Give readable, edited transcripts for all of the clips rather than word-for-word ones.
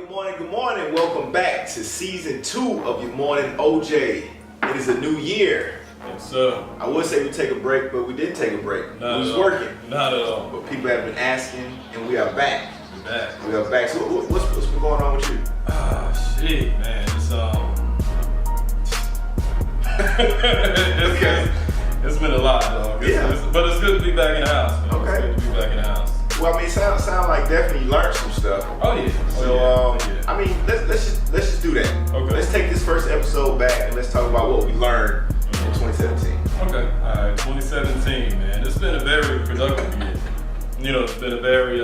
good morning. Welcome back to season 2 of your morning OJ. It is a new year. Yes, sir. I would say we take a break, but we didn't take a break. We was working. Not at all. But people have been asking, and we are back. We're back. We are back. So what's been going on with you? Shit, man. It's been a lot, dog. But it's good to be back in the house, man. Okay. It's good to be back in the house. Well, I mean, sound like definitely you learned some stuff. Oh yeah. So I mean, let's just do that. Okay. Let's take this first episode back and let's talk about what we learned in 2017. Okay. All right. 2017, man. It's been a very productive year. You know, it's been a very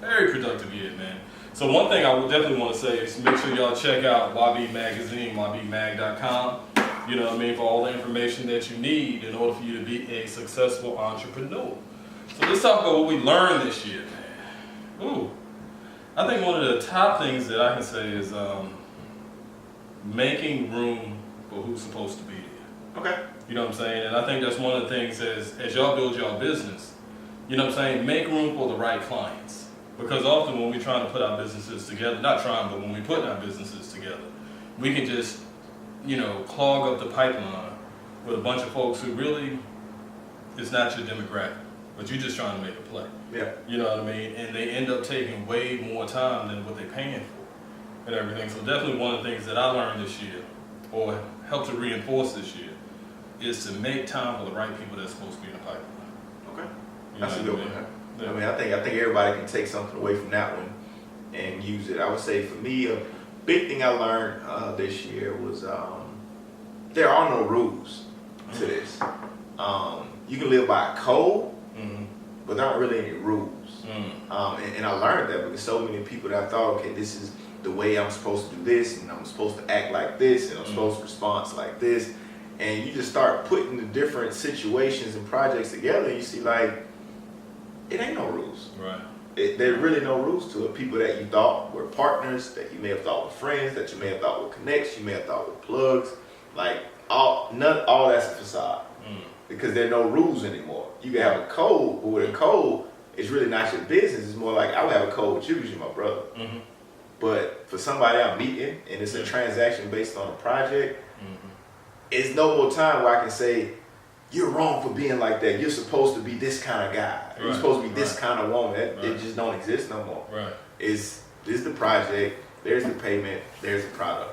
productive year, man. So one thing I would definitely want to say is make sure y'all check out YB Magazine, ybmag.com. You know what I mean, for all the information that you need in order for you to be a successful entrepreneur. So let's talk about what we learned this year, man. Ooh. I think one of the top things that I can say is making room for who's supposed to be there. Okay. You know what I'm saying? And I think that's one of the things as y'all build your business, you know what I'm saying, make room for the right clients. Because often when we're trying to put our businesses together, not trying, but when we put our businesses together, we can just, you know, clog up the pipeline with a bunch of folks who really is not your demographic, but you're just trying to make a play. Yeah. You know what I mean? And they end up taking way more time than what they're paying for and everything. So definitely one of the things that I learned this year, or helped to reinforce this year, is to make time for the right people that's supposed to be in the pipeline. Okay. You know That's a what good I mean? one. Yeah. I mean, I think everybody can take something away from that one and use it. I would say for me, a big thing I learned this year was there are no rules to this. You can live by a code, but there aren't really any rules. And I learned that because so many people that I thought, okay, this is the way I'm supposed to do this, and I'm supposed to act like this, and I'm supposed to respond like this. And you just start putting the different situations and projects together, and you see like, it ain't no rules. Right. There are really no rules to it. People that you thought were partners, that you may have thought were friends, that you may have thought were connects, you may have thought were plugs, like all that's a facade. Because there are no rules anymore. You can have a code, but with a code, it's really not your business. It's more like I would have a code with you because you're my brother. But for somebody I'm meeting and it's a transaction based on a project, it's no more time where I can say, you're wrong for being like that. You're supposed to be this kind of guy. Right. You're supposed to be this kind of woman. It just don't exist no more. Right. This is the project, there's the payment, there's the product.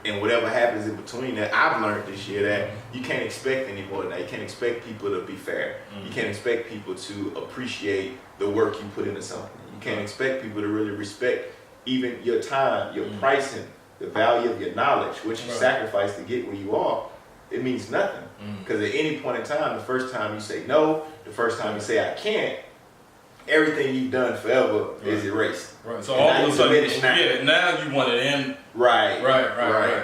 And whatever happens in between that, I've learned this year that you can't expect any more than that. You can't expect people to be fair. You can't expect people to appreciate the work you put into something. You can't expect people to really respect even your time, your pricing, the value of your knowledge, what you sacrifice to get where you are. It means nothing. Because at any point in time, the first time you say no, the first time you say I can't, everything you've done forever is erased. Right. So all of a sudden, now you want it in. Right.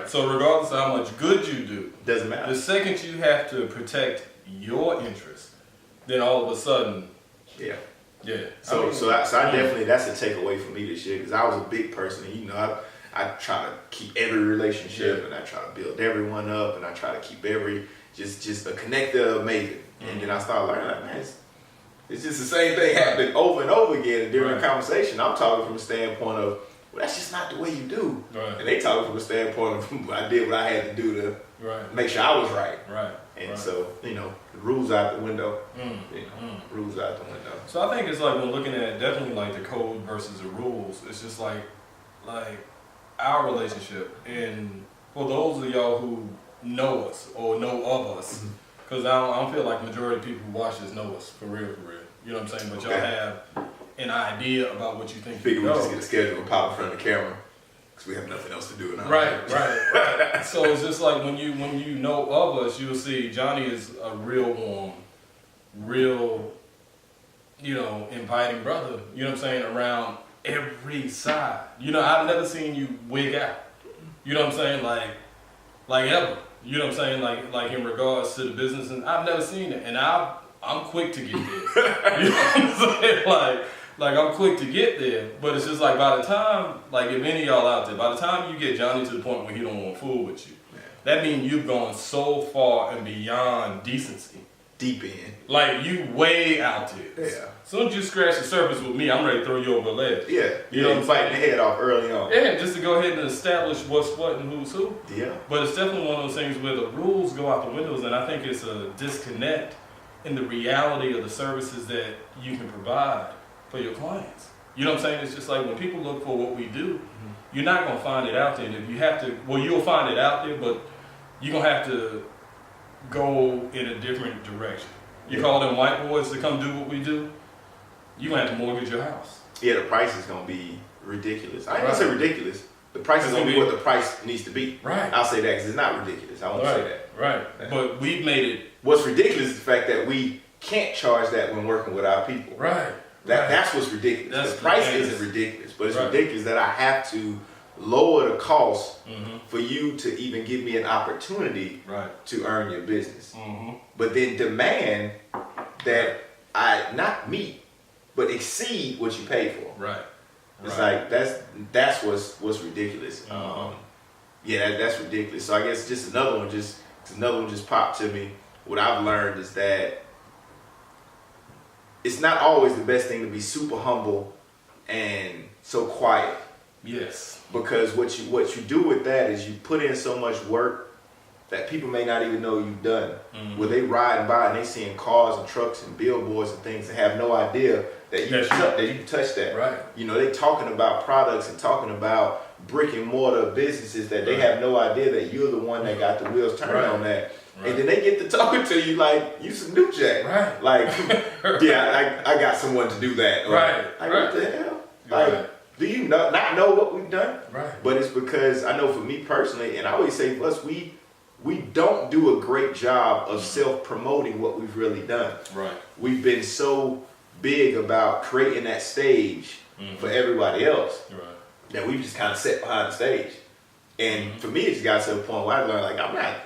So regardless of how much good you do, doesn't matter. The second you have to protect your interests, then all of a sudden, yeah. So I definitely, that's a takeaway for me this year because I was a big person. And, you know, I try to keep every relationship and I try to build everyone up and I try to keep every just a connector of maven. And then I started learning like, man, it's just the same thing happening over and over again. And during the conversation, I'm talking from a standpoint of, well, that's just not the way you do. Right. And they talking from a standpoint of, I did what I had to do to make sure I was right. And so, you know, the rules out the window. Rules out the window. So I think it's like when looking at definitely like the code versus the rules, it's just like our relationship. And for those of y'all who know us or know of us, because I don't feel like the majority of people who watch this know us for real. You know what I'm saying? But y'all have an idea about what you think. Figure we just get a schedule and pop in front of the camera because we have nothing else to do. Right. So it's just like when you know of us, you'll see Johnny is a real warm, real, you know, inviting brother. You know what I'm saying? Around every side. You know, I've never seen you wig out. You know what I'm saying? Like ever. You know what I'm saying? Like in regards to the business, and I've never seen it, and I'm quick to get there. You know what I'm saying? Like I'm quick to get there, but it's just like by the time, like if any of y'all out there, by the time you get Johnny to the point where he don't want to fool with you, that means you've gone so far and beyond decency. deep in. Like, you way out there. Yeah. As soon as you scratch the surface with me, I'm ready to throw you over the ledge. Yeah. You know what I'm fighting the head off early on. Yeah, just to go ahead and establish what's what and who's who. Yeah. But it's definitely one of those things where the rules go out the windows, and I think it's a disconnect in the reality of the services that you can provide for your clients. You know what I'm saying? It's just like when people look for what we do, you're not going to find it out there. And if you have to, well, you'll find it out there, but you're going to have to go in a different direction. You call them white boys to come do what we do, you're going to have to mortgage your house. Yeah, the price is going to be ridiculous. I ain't going to say ridiculous. The price is going to be what the price needs to be. Right. I'll say that because it's not ridiculous. I won't say that. Right. But we've made it. What's ridiculous is the fact that we can't charge that when working with our people. Right. That's what's ridiculous. The price isn't ridiculous, but it's ridiculous that I have to lower the cost for you to even give me an opportunity to earn your business. But then demand that I not meet, but exceed what you pay for. Right. It's like that's what's ridiculous. Yeah, that's ridiculous. So I guess just another one just popped to me. What I've learned is that it's not always the best thing to be super humble and so quiet. Yes. Because what you do with that is you put in so much work that people may not even know you've done. Where they riding by and they seeing cars and trucks and billboards and things and have no idea that you touched that. Right. You know, they talking about products and talking about brick and mortar businesses that they have no idea that you're the one that got the wheels turning on that. Right. And then they get to talking to you like you some new jack. Right. Like, yeah, I got someone to do that. Or, right. Like, what the hell? Like, do you not know what we've done? Right. But it's because I know for me personally, and I always say for us, we don't do a great job of self-promoting what we've really done. Right. We've been so big about creating that stage for everybody else that we've just kind of sat behind the stage. And for me, it just got to the point where I learned, like,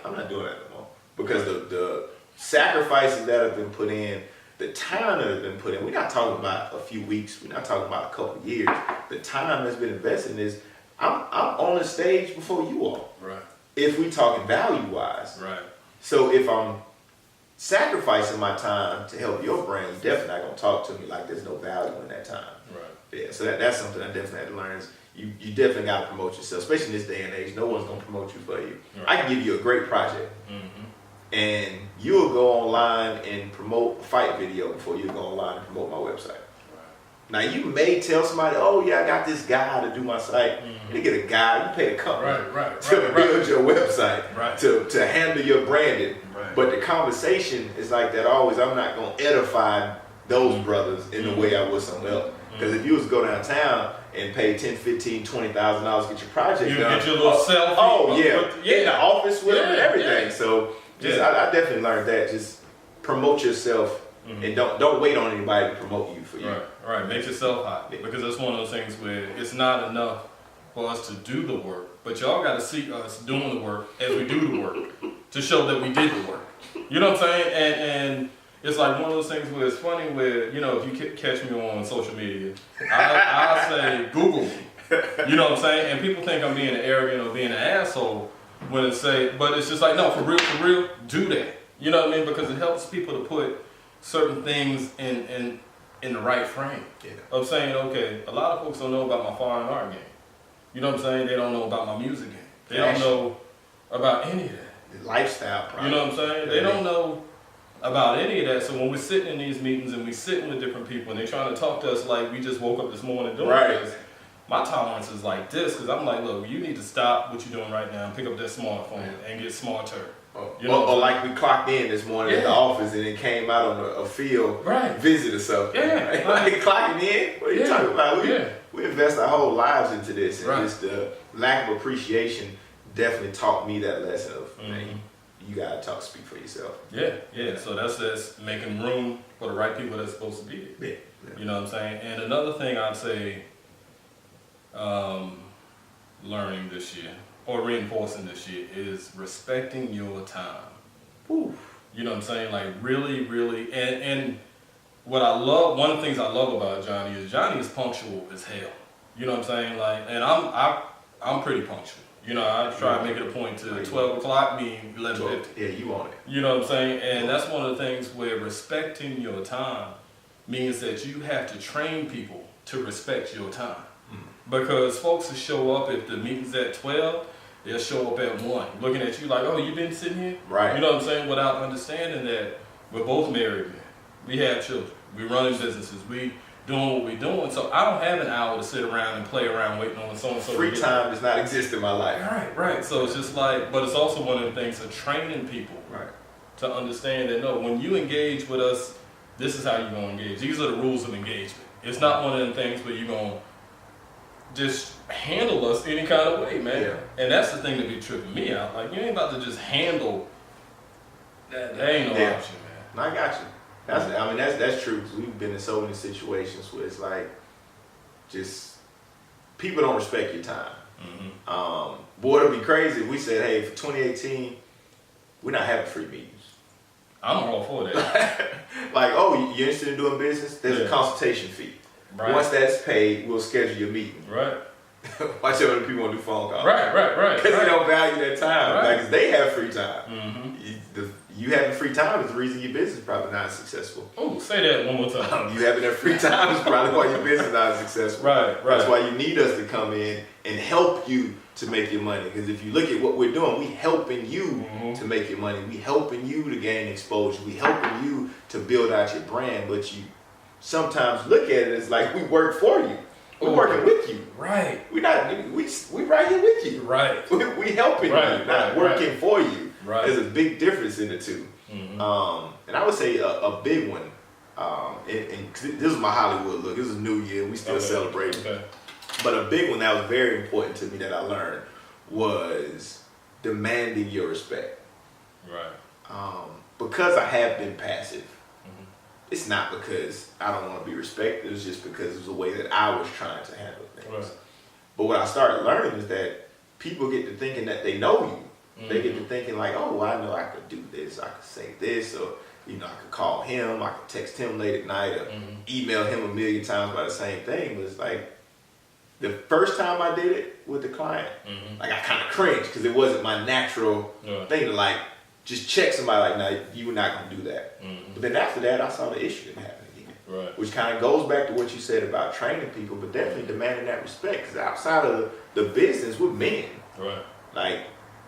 I'm not doing that no more. Because the sacrifices that have been put in, the time that has been put in, we're not talking about a few weeks, we're not talking about a couple of years. The time that's been invested in this, I'm on the stage before you are. Right. If we talking value-wise. Right. So if I'm sacrificing my time to help your brand, you're definitely not going to talk to me like there's no value in that time. Right. Yeah, so that's something I definitely had to learn is you definitely got to promote yourself, especially in this day and age. No one's going to promote you for you. Right. I can give you a great project. And you'll go online and promote a fight video before you go online and promote my website. Right. Now you may tell somebody, oh yeah, I got this guy to do my site. You get a guy, you pay a company to build your website, to handle your branding. Right. But the conversation is like that always, I'm not going to edify those brothers in the way I would someone else. Because if you was to go downtown and pay $10,000, $15,000, $20,000 to get your project done. Get your little selfie. Oh yeah, in the office with them and everything. Yeah. So I definitely learned that. Just promote yourself and don't wait on anybody to promote you for you. Right. Make yourself hot. Because that's one of those things where it's not enough for us to do the work, but y'all got to see us doing the work as we do the work to show that we did the work. You know what I'm saying? And it's like one of those things where it's funny where, you know, if you catch me on social media, I'll say Google me. You know what I'm saying? And people think I'm being arrogant or being an asshole when it say, but it's just like, no, for real, do that. You know what I mean? Because it helps people to put certain things in the right frame. Yeah. Of saying, okay, a lot of folks don't know about my foreign art game. You know what I'm saying? They don't know about my music game. They don't know about any of that. The lifestyle problem. You know what I'm saying? They don't know about any of that. So when we're sitting in these meetings and we're sitting with different people and they're trying to talk to us like we just woke up this morning doing this, my tolerance is like this, because I'm like, look, you need to stop what you're doing right now and pick up that smartphone and get smarter. You know, or like we clocked in this morning at the office and it came out on a field visit or something. Yeah. Like clocking in? What are you talking about? We invest our whole lives into this, and just the lack of appreciation definitely taught me that lesson of, man, you gotta speak for yourself. Yeah. So that's making room for the right people that's supposed to be there. You know what I'm saying? And another thing I'd say, learning this year or reinforcing this year is respecting your time. You know what I'm saying? Like really, and what I love, one of the things I love about Johnny is punctual as hell. You know what I'm saying? Like, and I'm pretty punctual. You know, I try to make it a point to 12 o'clock mean 11:50. Yeah, you want it. You know what I'm saying? And that's one of the things where respecting your time means that you have to train people to respect your time. Because folks will show up if the meeting's at 12, they'll show up at 1, looking at you like, oh, you been sitting here? Right. You know what I'm saying? Without understanding that we're both married men. We have children. We running businesses. We doing what we're doing. So I don't have an hour to sit around and play around waiting on so-and-so. Free time does not exist in my life. Right. So it's just like, but it's also one of the things of training people to understand that, no, when you engage with us, this is how you're going to engage. These are the rules of engagement. It's not one of them things where you're going to just handle us any kind of way, man. Yeah. And that's the thing that be tripping me out. Like, you ain't about to just handle that. That ain't no option, man. I got you. That's true, because we've been in so many situations where it's like, just, people don't respect your time. Boy, it'd be crazy if we said, hey, for 2018, we're not having free meetings. I'm all for that. Like, oh, you're interested in doing business? There's a consultation fee. Right. Once that's paid, we'll schedule your meeting. Right. Watch out when people want to do phone calls. Right. Because they don't value that time. Right. Like, 'cause they have free time. You having free time is the reason your business is probably not successful. Oh, say that one more time. You having that free time is probably why your business is not successful. Right. That's why you need us to come in and help you to make your money. Because if you look at what we're doing, we helping you to make your money. We helping you to gain exposure. We helping you to build out your brand. But you sometimes look at it as like we work for you. We're working with you. Right. We right here with you. Right. We helping you, not working for you. Right. There's a big difference in the two. And I would say a big one, and this is my Hollywood look. This is New Year. We still celebrating. Okay. But a big one that was very important to me that I learned was demanding your respect. Right. Because I have been passive, it's not because I don't want to be respected. It's just because it was a way that I was trying to handle things. Right. But what I started learning is that people get to thinking that they know you. They get to thinking like, oh, well, I know I could do this, I could say this, or I could call him, I could text him late at night, or email him a million times about the same thing. But it's like the first time I did it with the client, like I kind of cringed because it wasn't my natural thing to like just check somebody like, no, you were not gonna do that. But then after that, I saw the issue didn't happen again. Right. Which kind of goes back to what you said about training people, but definitely demanding that respect. Because outside of the business, we're men. Right. Like,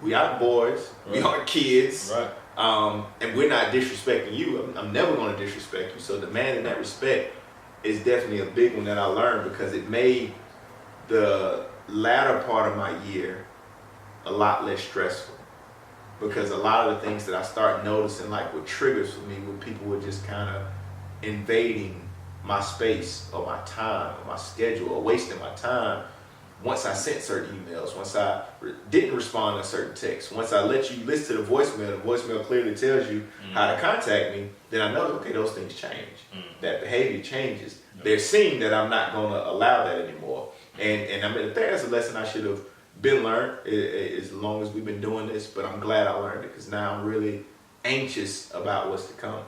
we are boys, we are kids, and we're not disrespecting you. I'm never going to disrespect you. So demanding that respect is definitely a big one that I learned, because it made the latter part of my year a lot less stressful. Because a lot of the things that I start noticing like were triggers for me, when people were just kind of invading my space or my time or my schedule or wasting my time. Once I sent certain emails, once I didn't respond to certain texts, once I let you listen to the voicemail clearly tells you how to contact me, then I know, okay, those things change. That behavior changes. They're seeing that I'm not going to allow that anymore. And I mean, that's a lesson I should have been learned as long as we've been doing this, but I'm glad I learned it, because now I'm really anxious about what's to come.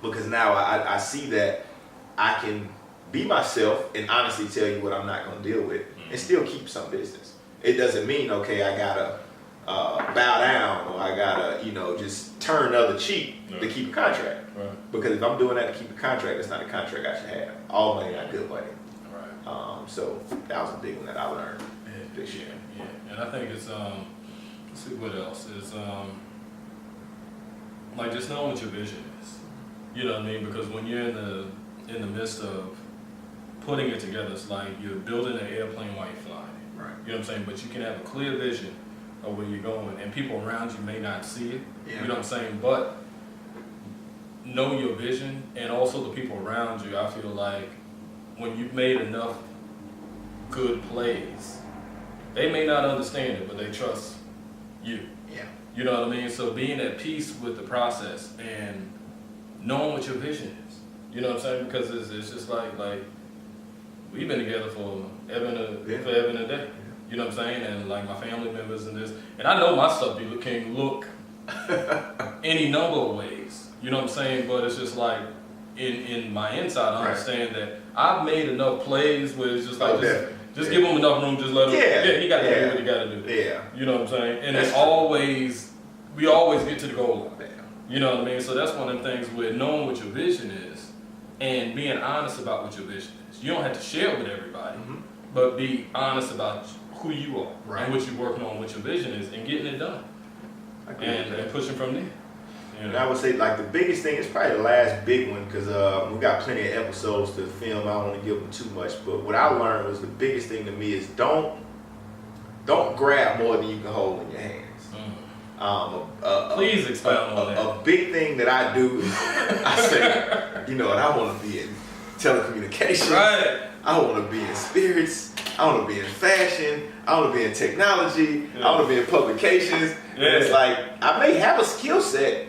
Because now I see that I can be myself and honestly tell you what I'm not going to deal with and still keep some business. It doesn't mean, okay, I got to bow down, or I got to, just turn the other cheek to keep a contract. Right. Because if I'm doing that to keep a contract, that's not a contract I should have. All money, not good money. Right. So that was a big one that I learned this year. Yeah, and I think it's, let's see what else is, like just knowing what your vision is. You know what I mean? Because when you're in the midst of putting it together, it's like you're building an airplane while you're flying. Right. You know what I'm saying? But you can have a clear vision of where you're going, and people around you may not see it. Yeah. You know what I'm saying? But know your vision, and also the people around you. I feel like when you've made enough good plays, they may not understand it, but they trust you. Yeah. You know what I mean? So being at peace with the process and knowing what your vision is. You know what I'm saying? Because it's just like we've been together forever and a day. You know what I'm saying? And like my family members and this. And I know my stuff can look any number of ways. You know what I'm saying? But it's just like in my inside, I understand that I've made enough plays where it's just like Just give him enough room. Just let him. Yeah, he got to do what he got to do. Yeah. You know what I'm saying? And That's it's true. we always get to the goal line. Yeah. You know what I mean? So that's one of the things with knowing what your vision is and being honest about what your vision is. You don't have to share it with everybody, but be honest about who you are and what you're working on, what your vision is, and getting it done. And pushing from there. You know? And I would say like the biggest thing is probably the last big one because we got plenty of episodes to film. I don't want to give them too much, but what I learned was the biggest thing to me is don't grab more than you can hold in your hands. Please expound on that. A big thing that I do is I say, you know, and I want to be in telecommunications. Right. I want to be in spirits. I want to be in fashion. I want to be in technology. I want to be in publications. And it's like I may have a skill set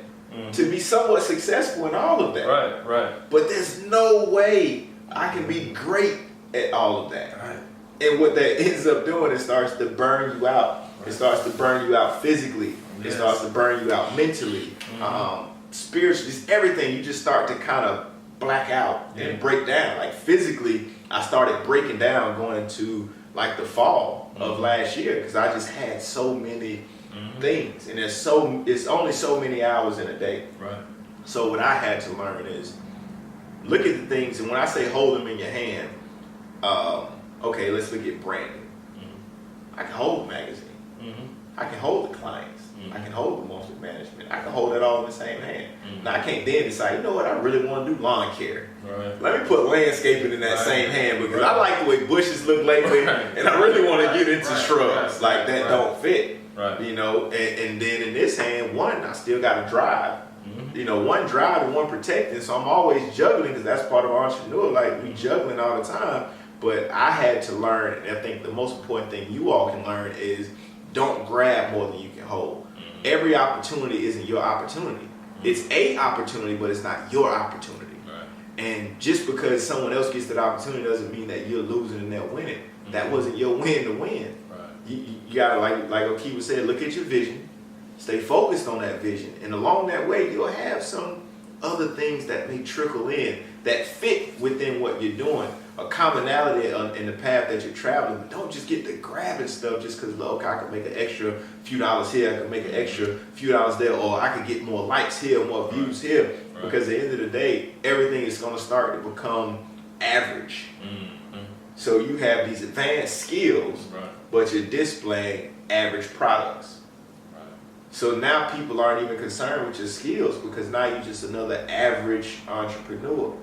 to be somewhat successful in all of that. Right. But there's no way I can be great at all of that. Right. And what that ends up doing, it starts to burn you out. Right. It starts to burn you out physically. It starts to burn you out mentally, spiritually, just everything. You just start to kind of black out and break down. Like physically, I started breaking down going into like the fall of last year because I just had so many things, and it's only so many hours in a day. Right. So what I had to learn is look at the things, and when I say hold them in your hand, okay, let's look at branding. I can hold the magazine. I can hold the clients. I can hold the monthly management. I can hold it all in the same hand. Now I can't then decide, you know what, I really want to do lawn care. Right. Let me put landscaping in that same hand because I like the way bushes look lately, and I really want to get into shrubs. Like that don't fit. Right. You know, and then in this hand, one, I still got to drive. You know, one drive and one protecting. So I'm always juggling because that's part of entrepreneur. Like we juggling all the time. But I had to learn, and I think the most important thing you all can learn is don't grab more than you can hold. Every opportunity isn't your opportunity. It's a opportunity, but it's not your opportunity. Right. And just because someone else gets that opportunity doesn't mean that you're losing and they're winning. That wasn't your win to win. Right. You gotta, like Akiva said, look at your vision, stay focused on that vision, and along that way you'll have some other things that may trickle in that fit within what you're doing. A commonality in the path that you're traveling. Don't just get to grabbing stuff just because, okay, I can make an extra few dollars here, I can make an extra few dollars there, or I can get more likes here, more views here. Right. Because at the end of the day, everything is going to start to become average. So you have these advanced skills, but you're displaying average products. Right. So now people aren't even concerned with your skills because now you're just another average entrepreneur.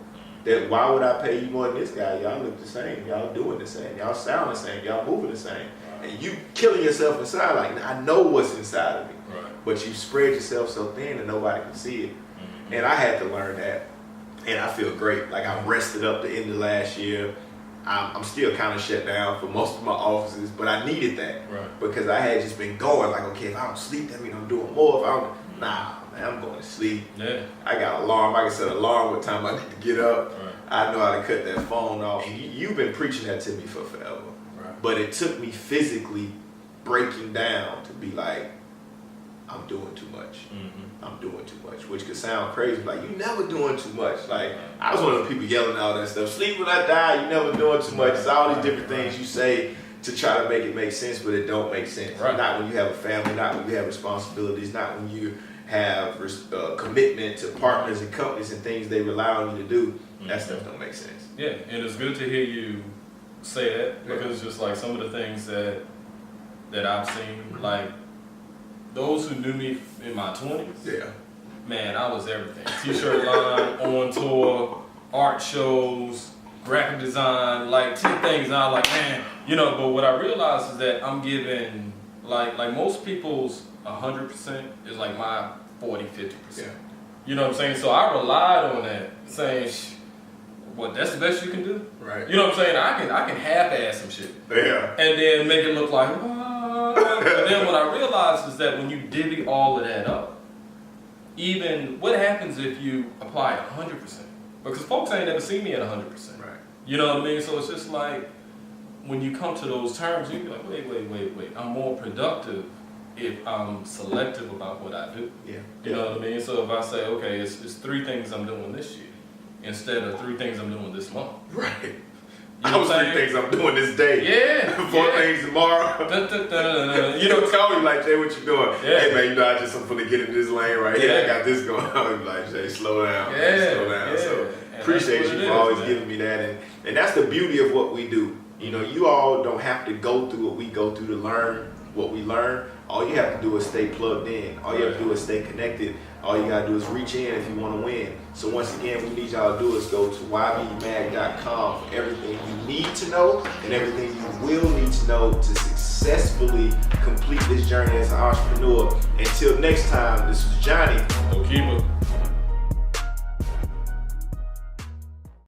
That why would I pay you more than this guy? Y'all look the same. Y'all doing the same. Y'all sound the same. Y'all moving the same. And you killing yourself inside. Like, I know what's inside of me. Right. But you spread yourself so thin that nobody can see it. And I had to learn that. And I feel great. Like I rested up the end of last year. I'm still kind of shut down for most of my offices, but I needed that. Right. Because I had just been going like, okay, if I don't sleep, that means I'm doing more. If I don't, I'm going to sleep. Yeah. I got an alarm. I can set an alarm what time I need to get up. Right. I know how to cut that phone off. You've been preaching that to me for forever. Right. But it took me physically breaking down to be like, I'm doing too much. I'm doing too much, which could sound crazy. Like, you never doing too much. Like, I was one of the people yelling all that stuff. Sleep when I die, you never doing too much. It's all these different things you say to try to make it make sense, but it don't make sense. Right. Not when you have a family, not when you have responsibilities, not when you have commitment to partners and companies and things they rely on you to do. That stuff don't make sense. Yeah, and it's good to hear you say that because just like some of the things that I've seen, like those who knew me in my 20s, man, I was everything. T-shirt line, on tour, art shows, graphic design, like 10 things. And I was like, man, but what I realized is that I'm giving, like most people's 100% is like my 40, 50%. Yeah. You know what I'm saying? So I relied on that, saying, what, that's the best you can do? Right. You know what I'm saying? I can half-ass some shit. Yeah. And then make it look like, but then what I realized is that when you divvy all of that up, even what happens if you apply 100%? Because folks ain't never seen me at 100%. Right. You know what I mean? So it's just like, when you come to those terms, you be like, wait. I'm more productive if I'm selective about what I do. Yeah. You know what I mean? So if I say, okay, it's 3 things I'm doing this year instead of 3 things I'm doing this month. Right. You I know was what I'm 3 saying? things I'm doing this day. Yeah. 4 yeah. things tomorrow. You know, Call me like, Jay, what you doing? Yeah. Hey man, I just I'm finna get in this lane right here. Yeah. I got this going on. Like, Jay, slow down. Yeah, Man, slow down. yeah. So And appreciate that's you what it for is, always man. giving me that. And that's the beauty of what we do. You know, you all don't have to go through what we go through to learn what we learn. All you have to do is stay plugged in. All you have to do is stay connected. All you gotta do is reach in if you want to win. So once again, what we need y'all to do is go to ybmag.com for everything you need to know and everything you will need to know to successfully complete this journey as an entrepreneur. Until next time, this is Johnny. Okiba.